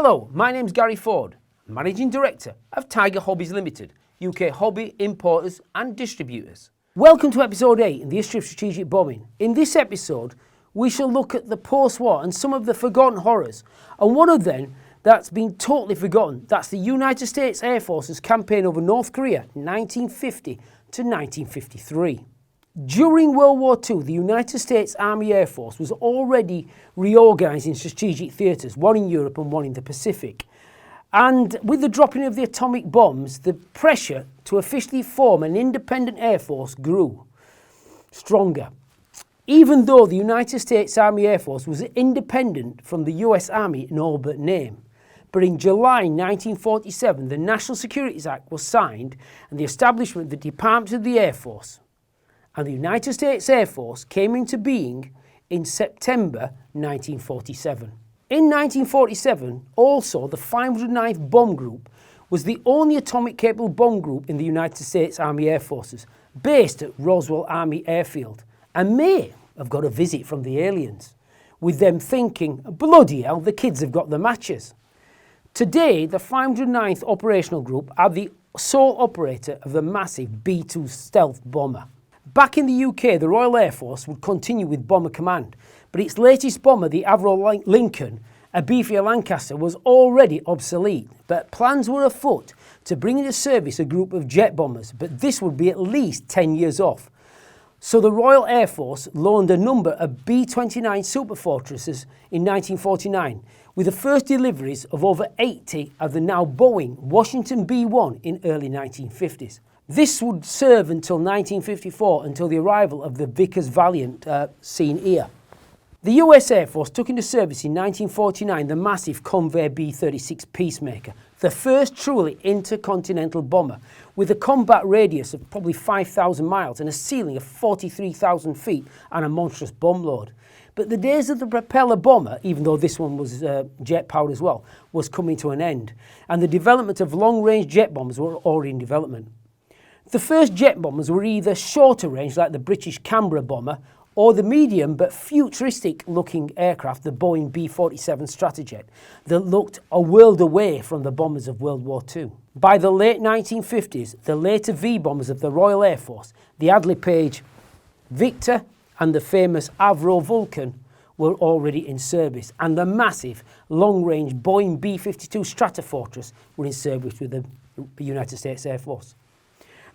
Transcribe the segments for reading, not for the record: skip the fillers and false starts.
Hello, my name's Gary Ford, Managing Director of Tiger Hobbies Limited, UK hobby importers and distributors. Welcome to episode 8 in the history of strategic bombing. In this episode, we shall look at the post-war and some of the forgotten horrors, and one of them that's been totally forgotten, that's the United States Air Force's campaign over North Korea 1950 to 1953. During World War II, the United States Army Air Force was already reorganising strategic theatres, one in Europe and one in the Pacific. And with the dropping of the atomic bombs, the pressure to officially form an independent air force grew stronger. Even though the United States Army Air Force was independent from the US Army in all but name. But in July 1947, the National Security Act was signed and the establishment of the Department of the Air Force and the United States Air Force came into being in September 1947. In 1947, also the 509th Bomb Group was the only atomic-capable bomb group in the United States Army Air Forces, based at Roswell Army Airfield, and may have got a visit from the aliens, with them thinking, bloody hell, the kids have got the matches. Today, the 509th Operational Group are the sole operator of the massive B-2 stealth bomber. Back in the UK, the Royal Air Force would continue with Bomber Command, but its latest bomber, the Avro Lincoln, a beefier Lancaster, was already obsolete, but plans were afoot to bring into service a group of jet bombers, but this would be at least 10 years off. So the Royal Air Force loaned a number of B-29 Superfortresses in 1949, with the first deliveries of over 80 of the now Boeing Washington B-1 in early 1950s. This would serve until 1954, until the arrival of the Vickers Valiant seen here. The US Air Force took into service in 1949 the massive Convair B-36 Peacemaker, the first truly intercontinental bomber, with a combat radius of probably 5,000 miles and a ceiling of 43,000 feet and a monstrous bomb load. But the days of the propeller bomber, even though this one was jet-powered as well, was coming to an end, and the development of long-range jet bombers were already in development. The first jet bombers were either shorter range like the British Canberra bomber or the medium but futuristic looking aircraft, the Boeing B-47 Stratojet, that looked a world away from the bombers of World War II. By the late 1950s, the later V-bombers of the Royal Air Force, the Hadley Page Victor and the famous Avro Vulcan, were already in service, and the massive long-range Boeing B-52 Stratofortress were in service with the United States Air Force.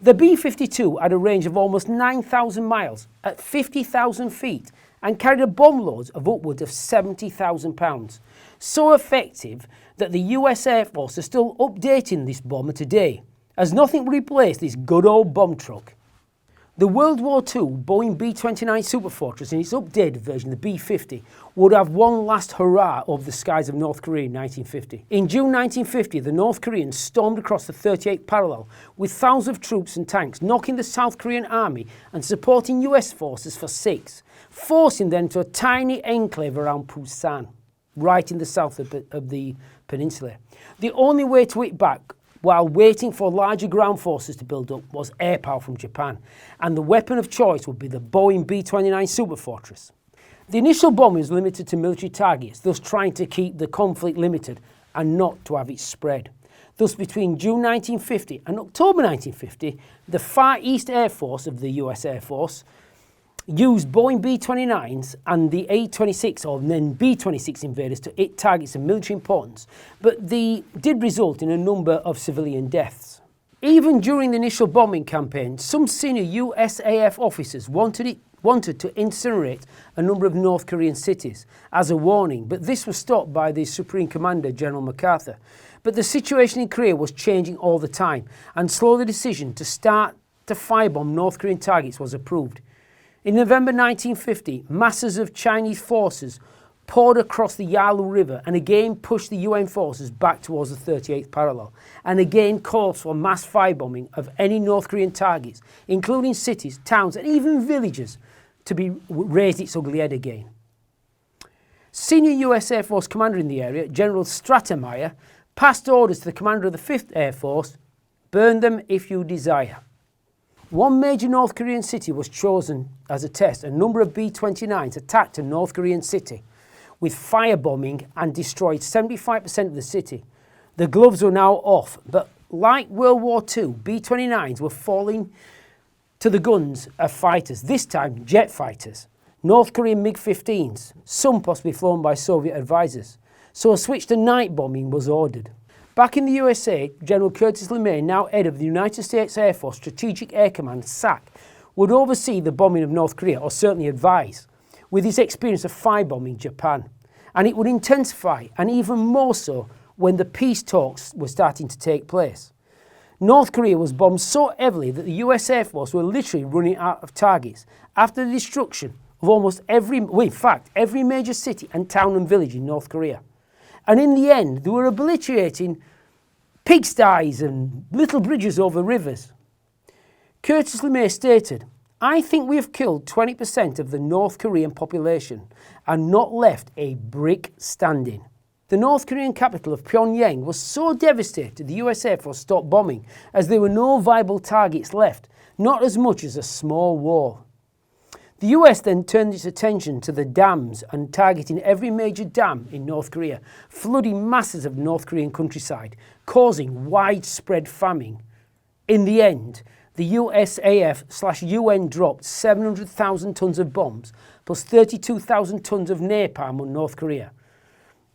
The B-52 had a range of almost 9,000 miles at 50,000 feet and carried a bomb load of upwards of 70,000 pounds. So effective that the US Air Force is still updating this bomber today, as nothing will replace this good old bomb truck. The World War II Boeing B-29 Superfortress in its updated version, the B-50, would have one last hurrah over the skies of North Korea in 1950. In June 1950, the North Koreans stormed across the 38th parallel with thousands of troops and tanks, knocking the South Korean army and supporting US forces for 6, forcing them to a tiny enclave around Busan, right in the south of the peninsula. The only way to hit back while waiting for larger ground forces to build up was air power from Japan, and the weapon of choice would be the Boeing B-29 Superfortress. The initial bombing was limited to military targets, thus trying to keep the conflict limited and not to have it spread. Thus, between June 1950 and October 1950, the Far East Air Force of the US Air Force used Boeing B-29s and the A-26 or then B-26 invaders to hit targets of military importance, but they did result in a number of civilian deaths. Even during the initial bombing campaign, some senior USAF officers wanted to incinerate a number of North Korean cities as a warning, but this was stopped by the Supreme Commander, General MacArthur. But the situation in Korea was changing all the time, and so the decision to start to firebomb North Korean targets was approved. In November 1950, masses of Chinese forces poured across the Yalu River and again pushed the UN forces back towards the 38th parallel, and again called for mass firebombing of any North Korean targets, including cities, towns and even villages, to be raised its ugly head again. Senior US Air Force commander in the area, General Stratemeyer, passed orders to the commander of the 5th Air Force, burn them if you desire. One major North Korean city was chosen as a test. A number of B-29s attacked a North Korean city, with firebombing and destroyed 75% of the city. The gloves were now off, but like World War II, B-29s were falling to the guns of fighters, this time jet fighters. North Korean MiG-15s, some possibly flown by Soviet advisors. So a switch to night bombing was ordered. Back in the USA, General Curtis LeMay, now head of the United States Air Force Strategic Air Command, SAC, would oversee the bombing of North Korea, or certainly advise, with his experience of firebombing Japan. And it would intensify, and even more so, when the peace talks were starting to take place. North Korea was bombed so heavily that the US Air Force were literally running out of targets after the destruction of almost every major city and town and village in North Korea. And in the end, they were obliterating pigsties and little bridges over rivers. Curtis LeMay stated, "I think we have killed 20% of the North Korean population and not left a brick standing." The North Korean capital of Pyongyang was so devastated the US Air Force stopped bombing as there were no viable targets left, not as much as a small wall. The US then turned its attention to the dams and targeting every major dam in North Korea, flooding masses of North Korean countryside, causing widespread famine. In the end, the USAF/UN dropped 700,000 tons of bombs plus 32,000 tons of napalm on North Korea.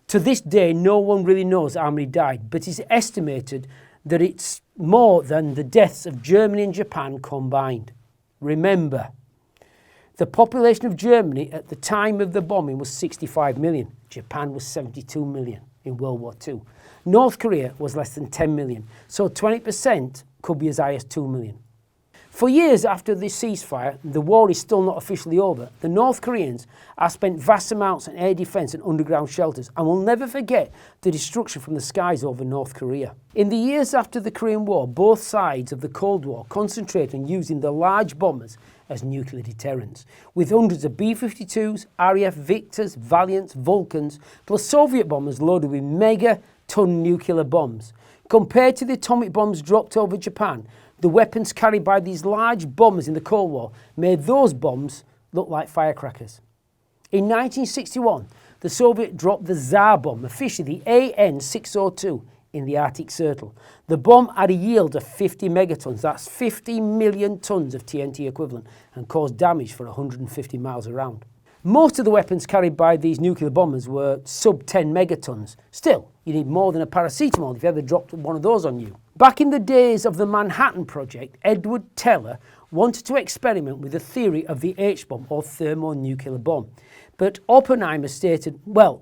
To this day, no one really knows how many died, but it's estimated that it's more than the deaths of Germany and Japan combined. Remember, the population of Germany at the time of the bombing was 65 million. Japan was 72 million in World War II. North Korea was less than 10 million, so 20% could be as high as 2 million. For years after the ceasefire, the war is still not officially over. The North Koreans have spent vast amounts on air defence and underground shelters and will never forget the destruction from the skies over North Korea. In the years after the Korean War, both sides of the Cold War concentrated on using the large bombers as nuclear deterrents, with hundreds of B-52s, RAF Victors, Valiants, Vulcans, plus Soviet bombers loaded with Megaton nuclear bombs. Compared to the atomic bombs dropped over Japan, the weapons carried by these large bombers in the Cold War made those bombs look like firecrackers. In 1961, the Soviet dropped the Tsar Bomb, officially the AN-602, in the Arctic Circle. The bomb had a yield of 50 megatons, that's 50 million tons of TNT equivalent, and caused damage for 150 miles around. Most of the weapons carried by these nuclear bombers were sub-10 megatons. Still, you need more than a paracetamol if you ever dropped one of those on you. Back in the days of the Manhattan Project, Edward Teller wanted to experiment with the theory of the H-bomb, or thermonuclear bomb. But Oppenheimer stated, well,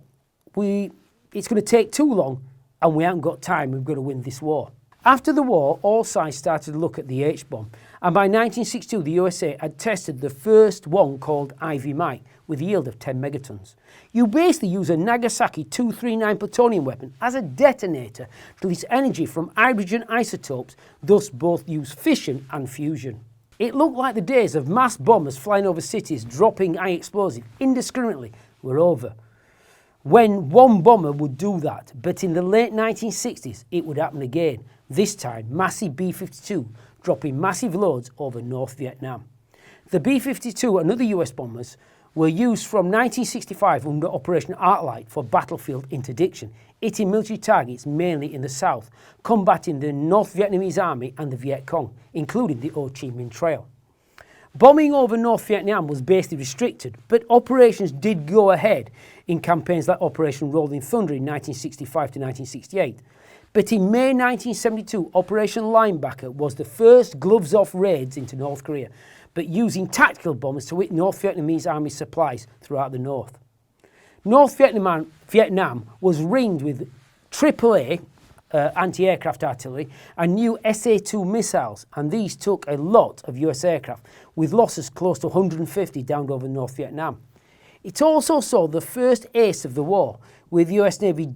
it's going to take too long and we haven't got time, we've got to win this war. After the war, all sides started to look at the H-bomb, and by 1962 the USA had tested the first one called Ivy Mike with a yield of 10 megatons. You basically use a Nagasaki 239 plutonium weapon as a detonator to release energy from hydrogen isotopes, thus both use fission and fusion. It looked like the days of mass bombers flying over cities dropping high explosives indiscriminately were over, when one bomber would do that, but in the late 1960s it would happen again, this time massive B-52 dropping massive loads over North Vietnam. The B-52 and other US bombers were used from 1965 under Operation Arclight for battlefield interdiction, hitting military targets mainly in the south, combating the North Vietnamese Army and the Viet Cong, including the Ho Chi Minh Trail. Bombing over North Vietnam was basically restricted, but operations did go ahead in campaigns like Operation Rolling Thunder in 1965 to 1968. But in May 1972, Operation Linebacker was the first gloves-off raids into North Korea, but using tactical bombers to hit North Vietnamese army supplies throughout the north. North Vietnam was ringed with AAA anti-aircraft artillery and new SA-2 missiles, and these took a lot of US aircraft, with losses close to 150 downed over North Vietnam. It also saw the first ace of the war, with US Navy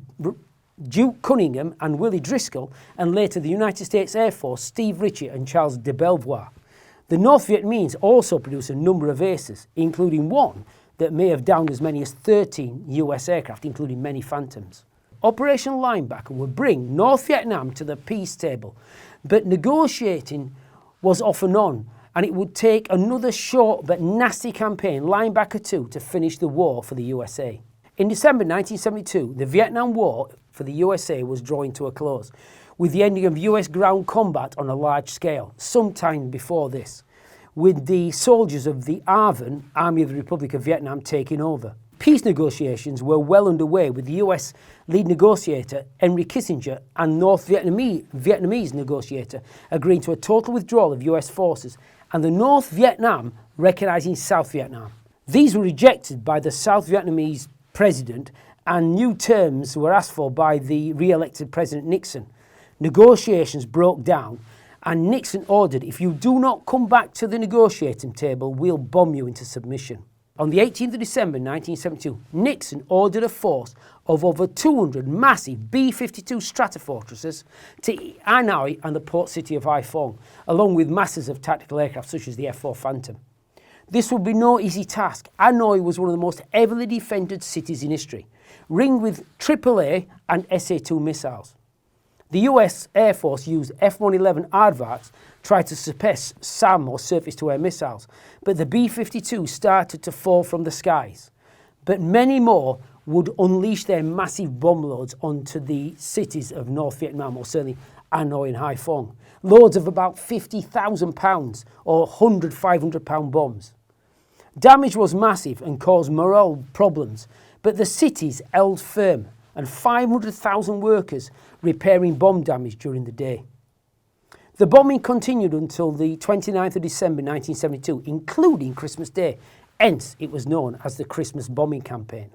Duke Cunningham and Willie Driscoll, and later the United States Air Force Steve Ritchie and Charles de Belvoir. The North Vietnamese also produced a number of aces, including one that may have downed as many as 13 US aircraft, including many Phantoms. Operation Linebacker would bring North Vietnam to the peace table, but negotiating was off and on, and it would take another short but nasty campaign, Linebacker 2, to finish the war for the USA. In December 1972, the Vietnam War for the USA was drawing to a close, with the ending of US ground combat on a large scale, sometime before this, with the soldiers of the ARVN, Army of the Republic of Vietnam, taking over. Peace negotiations were well underway, with the US lead negotiator Henry Kissinger and North Vietnamese negotiator agreeing to a total withdrawal of US forces, and the North Vietnam recognising South Vietnam. These were rejected by the South Vietnamese president, and new terms were asked for by the re-elected President Nixon. Negotiations broke down, and Nixon ordered, if you do not come back to the negotiating table, we'll bomb you into submission. On the 18th of December 1972, Nixon ordered a force of over 200 massive B-52 Stratofortresses to Hanoi and the port city of Haiphong, along with masses of tactical aircraft such as the F-4 Phantom. This would be no easy task. Hanoi was one of the most heavily defended cities in history, ringed with AAA and SA-2 missiles. The US Air Force used F-111 aardvarks, tried to suppress SAM or surface-to-air missiles, but the B-52 started to fall from the skies. But many more would unleash their massive bomb loads onto the cities of North Vietnam, or certainly Hanoi and Haiphong. Loads of about 50,000 pounds or 100 500-pound bombs. Damage was massive and caused morale problems, but the cities held firm, and 500,000 workers repairing bomb damage during the day. The bombing continued until the 29th of December 1972, including Christmas Day, hence it was known as the Christmas bombing campaign.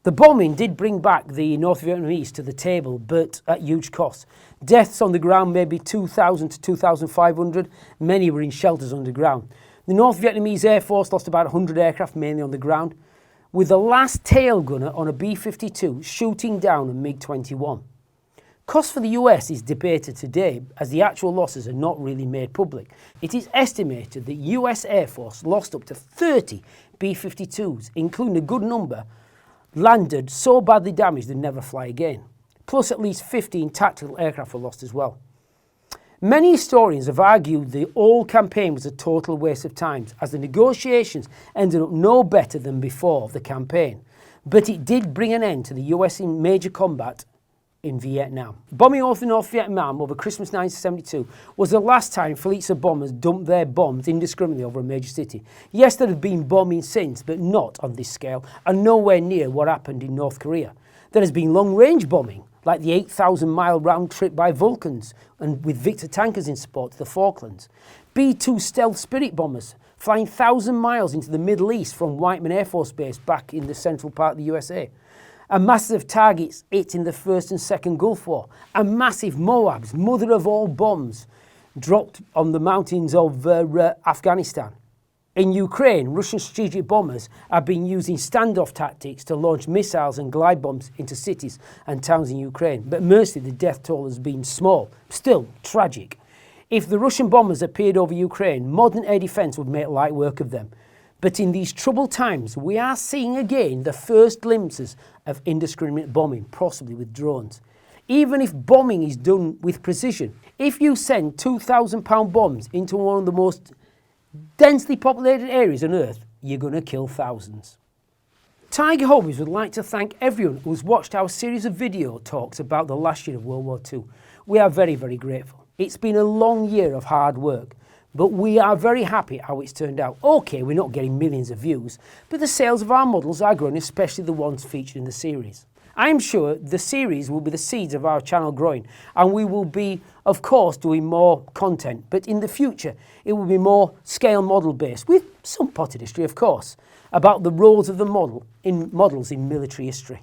The bombing did bring back the North Vietnamese to the table, but at huge cost. Deaths on the ground may be 2,000 to 2,500, many were in shelters underground. The North Vietnamese Air Force lost about 100 aircraft, mainly on the ground, with the last tail gunner on a B-52 shooting down a MiG-21. Cost for the US is debated today, as the actual losses are not really made public. It is estimated that US Air Force lost up to 30 B-52s, including a good number landed so badly damaged they'd never fly again. Plus at least 15 tactical aircraft were lost as well. Many historians have argued the whole campaign was a total waste of time, as the negotiations ended up no better than before the campaign, but it did bring an end to the US in major combat in Vietnam. Bombing over North Vietnam over Christmas 1972 was the last time fleets of bombers dumped their bombs indiscriminately over a major city. Yes, there have been bombing since, but not on this scale, and nowhere near what happened in North Korea. There has been long-range bombing, like the 8,000-mile round trip by Vulcans, and with Victor tankers in support to the Falklands. B-2 stealth Spirit bombers flying 1,000 miles into the Middle East from Whiteman Air Force Base back in the central part of the USA. And massive targets hit in the First and Second Gulf War. And massive Moabs, mother of all bombs, dropped on the mountains of Afghanistan. In Ukraine, Russian strategic bombers have been using standoff tactics to launch missiles and glide bombs into cities and towns in Ukraine. But mercifully, the death toll has been small, still tragic. If the Russian bombers appeared over Ukraine, modern air defence would make light work of them. But in these troubled times, we are seeing again the first glimpses of indiscriminate bombing, possibly with drones. Even if bombing is done with precision, if you send 2,000-pound bombs into one of the most densely populated areas on Earth, you're going to kill thousands. Tiger Hobbies would like to thank everyone who's watched our series of video talks about the last year of World War II. We are very, very grateful. It's been a long year of hard work, but we are very happy how it's turned out. Okay, we're not getting millions of views, but the sales of our models are growing, especially the ones featured in the series. I am sure the series will be the seeds of our channel growing, and we will be, of course, doing more content, but in the future it will be more scale model based, with some potted history, of course, about the roles of the models in military history.